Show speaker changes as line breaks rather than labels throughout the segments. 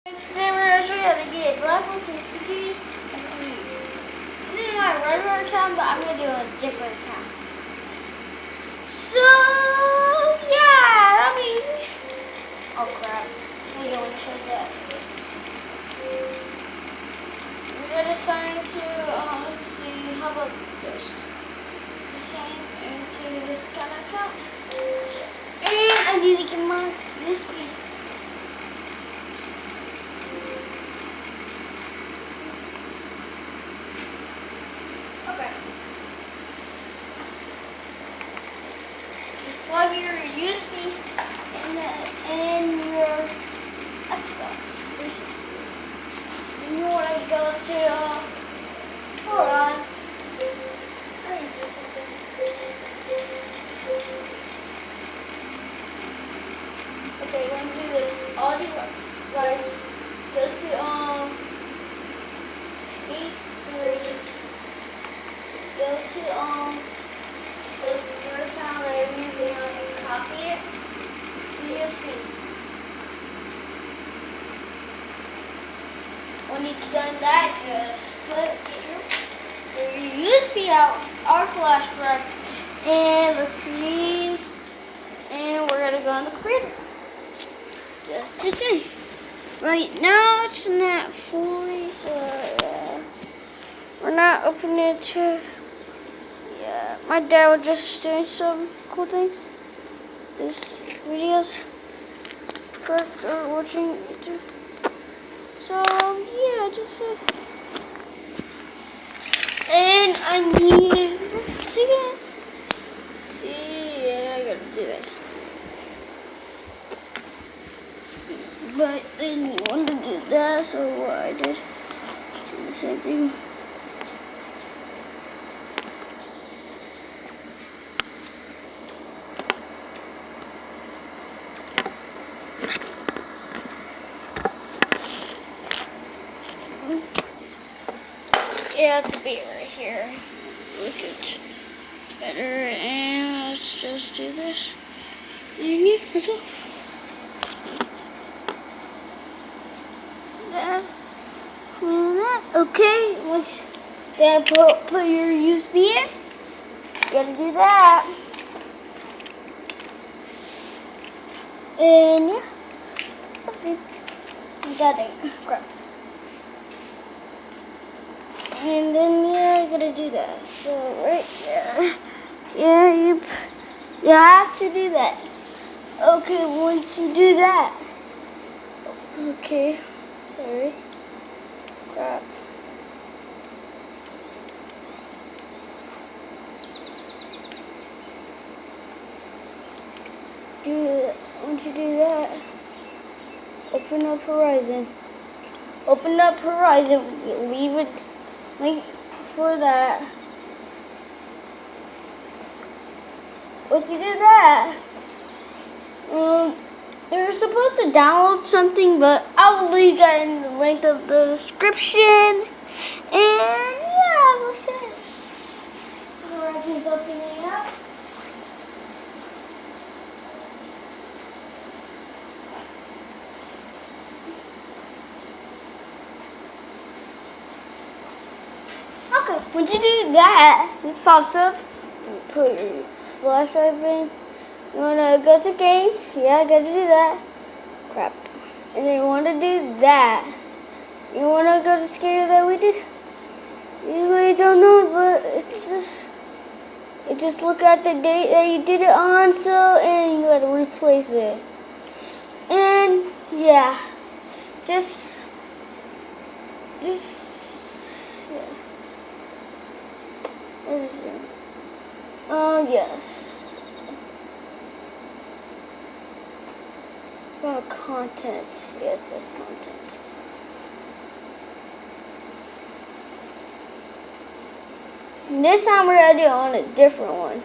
Today we're going to show you how to get Blackboard CCP and Creed. This is my regular account, but I'm going to do a different account. So, yeah, that'll be easy. Oh crap, we don't want to show that. We're going to sign to, let's see, how about this? Let's sign into this kind of account. And I need to get my USB. Plug your USB in your Xbox 360. And you want to go to, hold on, I need to do something. Okay, you want to do this. All device, go to, space 3, go to, the word file that I'm using and copy it to USB. When you've done that, just get your USB out, our flash drive, and let's see, and we're gonna go on the creator. Just to see. Right now it's not fully, so we're not opening it to. Yeah, my dad was just doing some cool things. These videos for watching YouTube. So yeah, just and I need this again. See, yeah, I gotta do it. But then you wanted to do that, so what I did the same thing. Yeah, it's a bit right here. Look at better, and let's just do this. And yeah, let's go. Okay, once then put your USB in. You gotta do that. And yeah, let's see. I got it. Crap. And then yeah, I gotta do that. So right there, yeah, you have to do that. Okay, once you do that, okay, sorry, crap. Once you do that, open up Horizon. Open up Horizon. Leave it. Link for that. Once you do that, you're supposed to download something, but I will leave that in the link of the description. And yeah, that's it. Horizon's opening up. Okay, once you do that, this pops up. You put your flash drive in. You wanna go to games? Yeah, gotta do that. Crap. And then you wanna do that. You wanna go to skater that we did? Usually I don't know, but it just look at the date that you did it on, so and you gotta replace it. And yeah, just yeah. Yes. Content. Yes, that's content. And this time we're gonna do it on a different one.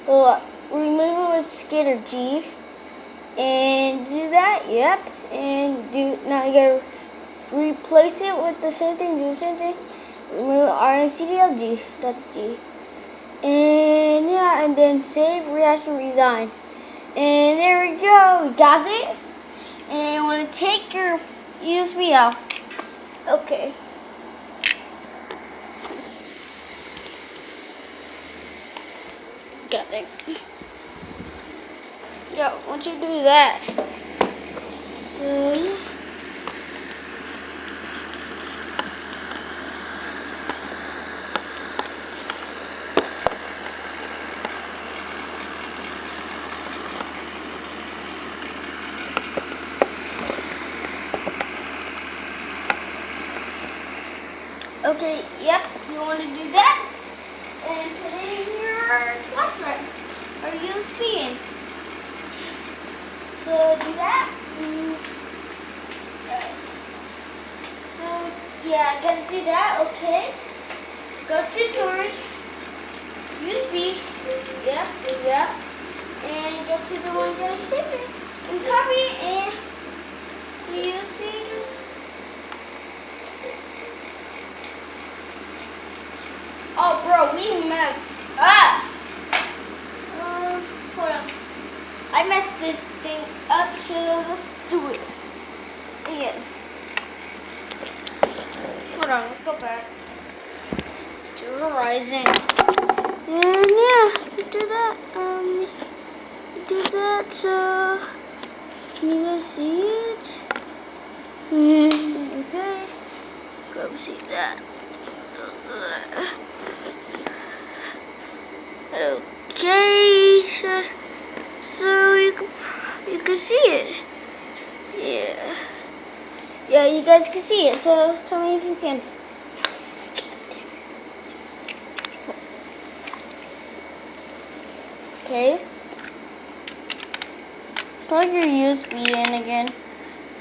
So remove it with Skater G. And do that, yep. And now you gotta replace it with the same thing, do the same thing. Remove RMCDLG.g. And yeah, and then save, rehash, and resign. And there we go, we got it. And you want to take your USB out. Okay. Got it. Yeah, once you do that, so okay, yep, you want to do that and put in your flash drive or USB in. So do that. Yes. So yeah, I gotta do that. Okay. Go to storage, USB. Yep. And go to the one that you saved it and copy it and to USB. Oh, bro, we messed up. Hold on. I messed this thing up, so let's do it again. Hold on, let's go back to Verizon. And yeah, do that. So can you guys see it? Okay, go see that. Okay, so you can see it. Yeah, you guys can see it. So tell me if you can. Okay. Plug your USB in again.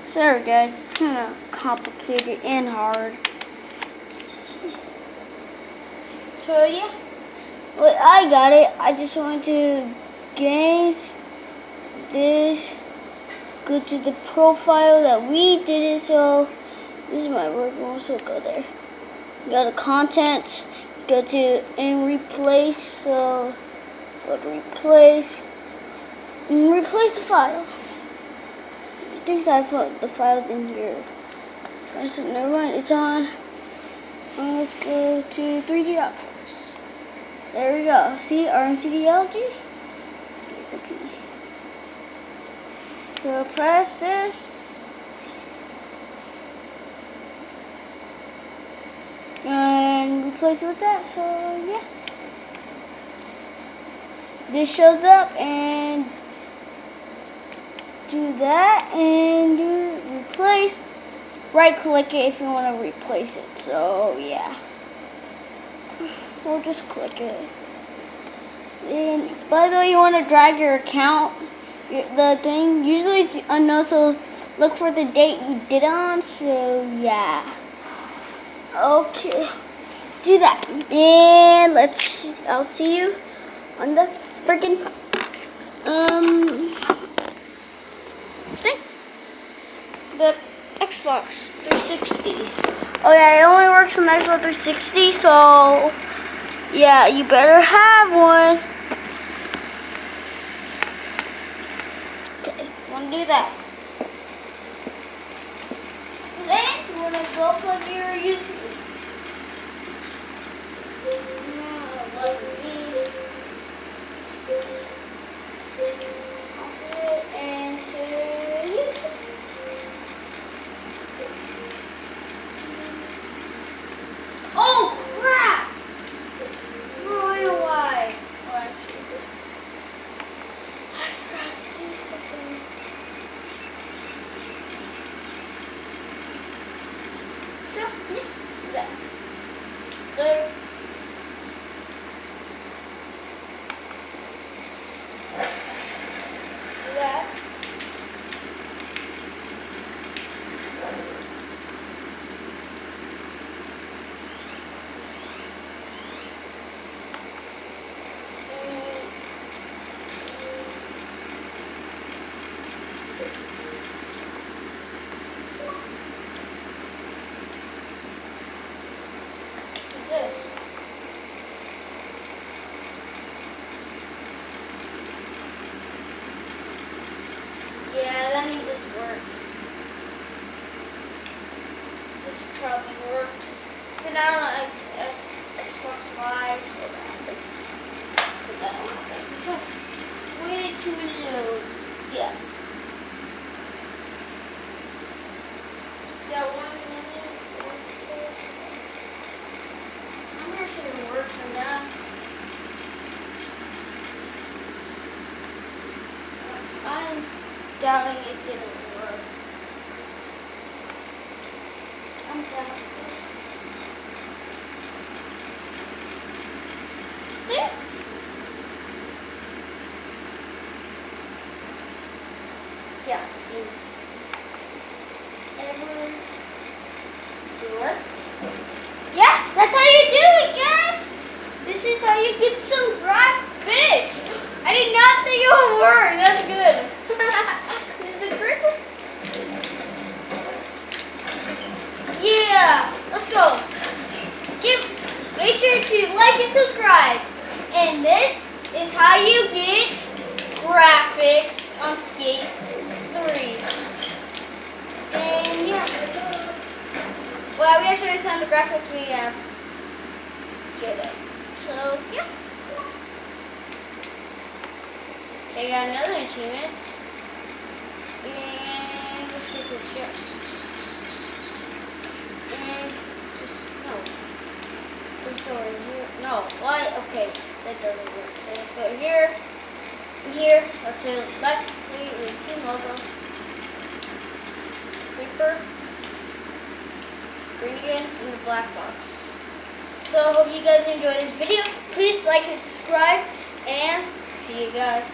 Sorry guys, it's kind of complicated and hard. So yeah. Well, I got it. I just want to gains this, go to the profile that we did it. So this is my work. Also go there. Go to content. Go to and replace. So go to replace and replace the file. I think I put the files in here. So never mind. It's on. Let's go to 3D outputs. There we go. See RMCDLG? So press this. And replace it with that. So yeah. This shows up and do that and do replace. Right click it if you want to replace it. So yeah. We'll just click it. And by the way, you want to drag your account, the thing. Usually it's unknown, so look for the date you did on. So yeah. Okay. Do that. And I'll see you on the freaking thing. The Xbox 360. Oh yeah, it only works on Xbox 360, so yeah, you better have one. Okay, wanna do that. Then you wanna go plug your USB. And oh crap! Why? Oh, I forgot to do something. So, yeah. There. Yeah, let me this works. this probably worked. So now on Xbox Live. Because I don't have that. So it's waited to load. Yeah. Yeah, 1 minute or so. I'm not sure it works or not. I'm doubting it didn't work. I'm doubting it. There. Yeah, dude. Everyone. What? Yeah, that's how you do it, guys. This is how you get some graphics. I did not think it would work. That's good. This is the critical. Yeah, let's go. Make sure to like and subscribe. And this is how you get graphics on Skate 3. And yeah. Well, we actually found the graphics we have. Get it. So yeah. Okay, got another achievement. And let's go to the jump. And just no. Let's go in here. No, why? Okay, that doesn't work. So let's go here. Here, let's do let's with team logo. Creeper. Green again in the black box. So hope you guys enjoyed this video. Please like and subscribe and see you guys.